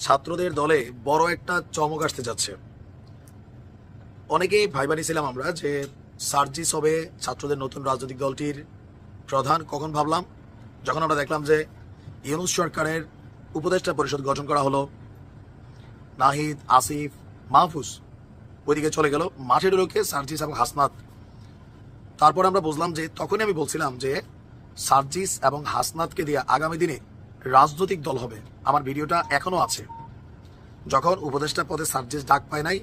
ছাত্রদের দলে বড় একটা চমক আসতে যাচ্ছে। অনেকেই ভাই বানিয়েছিলাম আমরা যে সার্জিস হবে ছাত্রদের নতুন রাজনৈতিক দলটির প্রধান। কখন ভাবলাম? যখন আমরা দেখলাম যে ইউনূস সরকারের উপদেষ্টা পরিষদ গঠন করা হলো, নাহিদ, আসিফ, মাহফুজ ওইদিকে চলে গেল, মাঠে ঢুকে সার্জিস এবং হাসনাত। তারপর আমরা বুঝলাম যে তখনই আমি বলছিলাম যে সার্জিস এবং হাসনাতকে দিয়ে আগামী দিনে রাজনৈতিক দল হবে। আমার ভিডিওটা এখনো আছে, যখন উপদেষ্টা পদে সার্জিস ডাক পায় নাই।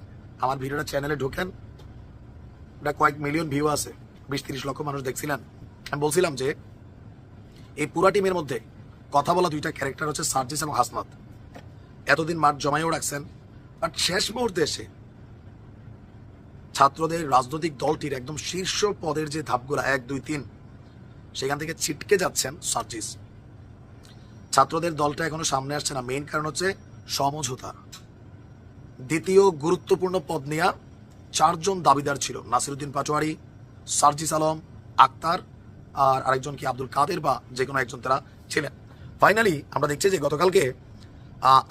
আমার ভিডিওটা চ্যানেলে ঢোকেন, এটা কয়েক মিলিয়ন ভিউ আছে, 20-30 লক্ষ মানুষ দেখছিলেন। আমি বলছিলাম যে এই পুরা টিমের মধ্যে কথা বলা দুইটা ক্যারেক্টার হচ্ছে সার্জিস এবং হাসনাত। এতদিন মাঠ জমাইও রাখছেন, বাট শেষ মুহূর্তে এসে ছাত্রদের রাজনৈতিক দলটির একদম শীর্ষ পদের যে ধাপগুলো 1, 2, 3 সেখান থেকে ছিটকে যাচ্ছেন সার্জিস। ছাত্রদের দলটা এখনো সামনে আসছে না, মেইন কারণ হচ্ছে সমঝোতা। দ্বিতীয় গুরুত্বপূর্ণ পদ নেওয়া 4 জন দাবিদার ছিল, নাসিরউদ্দিন পাটোয়ারি, সার্জিস আলম, আক্তার আর আরেকজন কি আব্দুল কাদের বা যে কোনো একজন তারা ছিলেন। ফাইনালি আমরা দেখছি যে গতকালকে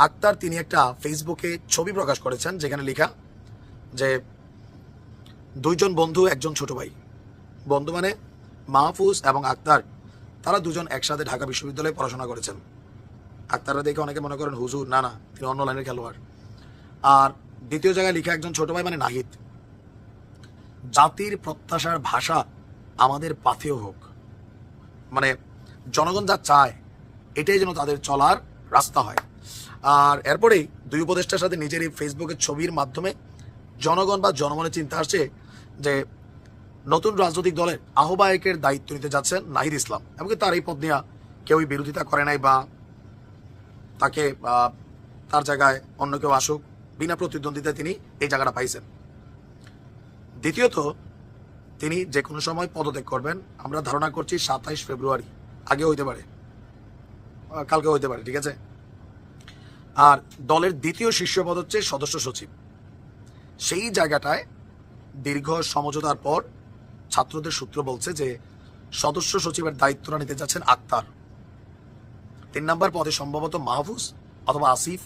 আক্তার তিনি একটা ফেসবুকে ছবি প্রকাশ করেছেন, যেখানে লেখা যে 2 জন বন্ধু, 1 জন ছোট ভাই। বন্ধু মানে মাহফুজ এবং আক্তার, তারা 2 জন একসাথে ঢাকা বিশ্ববিদ্যালয়ে পড়াশোনা করেছেন। আক্তাররা দেখে অনেকে মনে করেন হুজুর, না, তিনি অন্য লাইনের খেলোয়াড়। আর দ্বিতীয় জায়গায় লেখা 1 জন ছোট ভাই মানে নাহিদ। জাতির প্রত্যাশার ভাষা আমাদের পাথেয় হোক, মানে জনগণ যা চায় এটাই যেন তাদের চলার রাস্তা হয়। আর এরপরেই 2 উপদেষ্টার সাথে নিজের এই ফেসবুকের ছবির মাধ্যমে জনগণ বা জনমনে চিন্তা আসছে যে নতুন রাজনৈতিক দলের আহ্বায়কের দায়িত্ব নিতে যাচ্ছেন নাহিদ ইসলাম। এমনকি তার এই পদ নিয়ে কেউই বিরোধিতা করে নাই বা তাকে তার জায়গায় অন্য কেউ আসুক, বিনা প্রতিদ্বন্দ্বিতায় তিনি এই জায়গাটা পাইছেন। দ্বিতীয়ত, তিনি যে কোনো সময় পদত্যাগ করবেন। আমরা ধারণা করছি 27 ফেব্রুয়ারি, আগে হইতে পারে, কালকে হইতে পারে, ঠিক আছে। আর দলের দ্বিতীয় শীর্ষ পদ হচ্ছে সদস্য সচিব। সেই জায়গাটায় দীর্ঘ সমঝোতার পর ছাত্রদের সূত্র বলছে যে সদস্য সচিবের দায়িত্বটা নিতে যাচ্ছেন আক্তার। 3 নম্বর পদে সম্ভবত মাহফুজ অথবা আসিফ।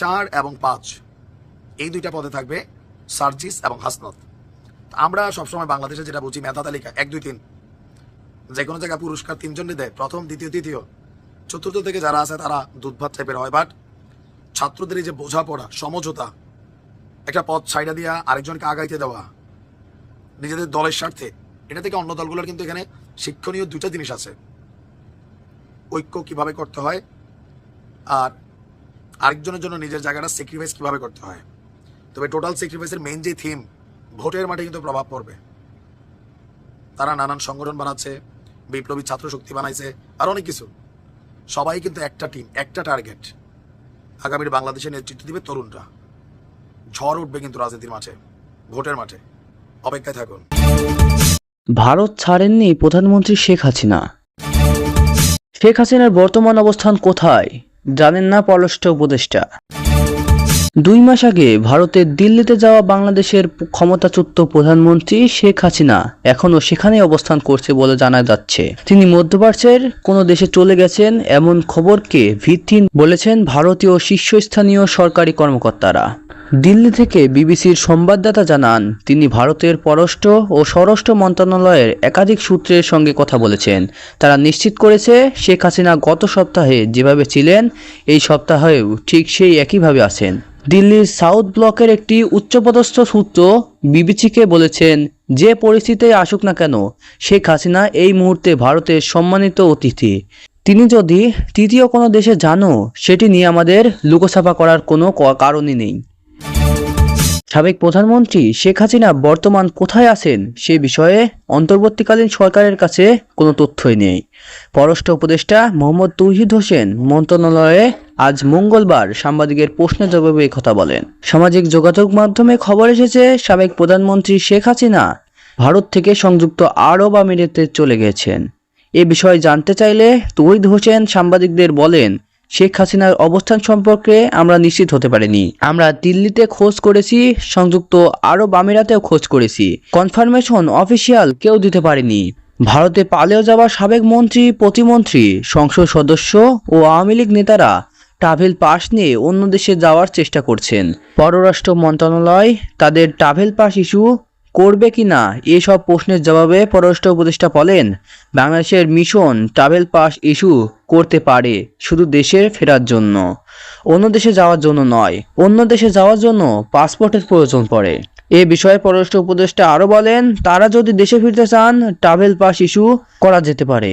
4 এবং 5 এই 2টা পদে থাকবে সার্জিস এবং হাসনাত। আমরা সবসময় বাংলাদেশে যেটা বুঝি মেধা তালিকা 1, 2, 3, যে কোনো জায়গায় পুরস্কার 3 জনই দেয়, প্রথম, দ্বিতীয়, তৃতীয়। চতুর্থ থেকে যারা আছে তারা দুধভাত টাইপের হয়। বাট ছাত্রদের এই যে বোঝাপড়া, সমঝোতা, একটা পদ ছাইড়া দিয়া আরেকজনকে আগাইতে দেওয়া নিজেদের দলের স্বার্থে, এটা থেকে অন্য দলগুলোর কিন্তু এখানে শিক্ষণীয় 2টা জিনিস আছে। ঐক্য কিভাবে করতে হয়, আর আরেকজনের জন্য নিজের জায়গাটা স্যাক্রিফাইস কিভাবে করতে হয়। তবে টোটাল স্যাক্রিফাইসের মেইন যে থিম, ভোটের মাঠে কিন্তু প্রভাব পড়বে। তারা নানান সংগঠন বানাচ্ছে, বিপ্লবী ছাত্র শক্তি বানাইছে, আর অনেক কিছু। সবাই কিন্তু একটা টিম, একটা টার্গেট। আগামীর বাংলাদেশের নেতৃত্ব দিবে তরুণরা। ঝড় উঠবে কিন্তু রাজনীতির মাঠে, ভোটের মাঠে। অপেক্ষায় থাকুন। ভারত ছাড়েননি প্রধানমন্ত্রী শেখ হাসিনা। শেখ হাসিনার বর্তমান অবস্থান কোথায় জানেন না পররাষ্ট্র উপদেষ্টা। 2 মাস আগে ভারতের দিল্লিতে যাওয়া বাংলাদেশের ক্ষমতাচ্যুত প্রধানমন্ত্রী শেখ হাসিনা এখনও সেখানেই অবস্থান করছে বলে জানা যাচ্ছে। তিনি মধ্যপ্রাচ্যের কোনো দেশে চলে গেছেন এমন খবরকে ভিত্তিহীন বলেছেন ভারতীয় শীর্ষস্থানীয় সরকারি কর্মকর্তারা। দিল্লি থেকে বিবিসির সংবাদদাতা জানান, তিনি ভারতের পররাষ্ট্র ও স্বরাষ্ট্র মন্ত্রণালয়ের একাধিক সূত্রের সঙ্গে কথা বলেছেন। তারা নিশ্চিত করেছে শেখ হাসিনা গত সপ্তাহে যেভাবে ছিলেন এই সপ্তাহেও ঠিক সেই একইভাবে আছেন। দিল্লির সাউথ ব্লকের একটি উচ্চপদস্থ সূত্র বিবিসিকে বলেছেন, যে পরিস্থিতিতে আসুক না কেন শেখ হাসিনা এই মুহূর্তে ভারতের সম্মানিত অতিথি। তিনি যদি তৃতীয় কোনো দেশে যানও সেটি নিয়ে আমাদের লুকোছাপা করার কোনো কারণই নেই। সাবেক প্রধানমন্ত্রী শেখ হাসিনা বর্তমান কোথায় আছেন সে বিষয়ে অন্তর্বর্তীকালীন সরকারের কাছে কোনো তথ্যই নেই। পররাষ্ট্র উপদেষ্টা মোহাম্মদ তৌহিদ হোসেন মন্ত্রণালয়ে আজ মঙ্গলবার সাংবাদিকের প্রশ্নের জবাবে এই কথা বলেন। সামাজিক যোগাযোগ মাধ্যমে খবর এসেছে, সাবেক প্রধানমন্ত্রী শেখ হাসিনা ভারত থেকে সংযুক্ত আরব আমিরাতে চলে গেছেন। এ বিষয়ে জানতে চাইলে তৌহিদ হোসেন সাংবাদিকদের বলেন, শেখ হাসিনার অবস্থান সম্পর্কে আমরা নিশ্চিত হতে পারিনি। আমরা দিল্লিতে খোঁজ করেছি, সংযুক্ত আরব আমিরাতেও খোঁজ করেছি, কনফার্মেশন অফিসিয়াল কেউ দিতে পারেনি। ভারতে পালিয়ে যাওয়া সাবেক মন্ত্রী, প্রতিমন্ত্রী, সংসদ সদস্য ও আওয়ামী লীগ নেতারা ট্রাভেল পাস নিয়ে অন্য দেশে যাওয়ার চেষ্টা করছেন। পররাষ্ট্র মন্ত্রণালয় তাদের ট্রাভেল পাস ইস্যু করবে কিনা এসব প্রশ্নের জবাবে পররাষ্ট্র উপদেষ্টা বলেন, বাংলাদেশের মিশন ট্রাভেল পাস ইস্যু করতে পারে শুধু দেশে ফেরার জন্য, অন্য দেশে যাওয়ার জন্য নয়। অন্য দেশে যাওয়ার জন্য পাসপোর্টের প্রয়োজন পড়ে। এ বিষয়ে পররাষ্ট্র উপদেষ্টা আরও বলেন, তারা যদি দেশে ফিরতে চান ট্রাভেল পাস ইস্যু করা যেতে পারে।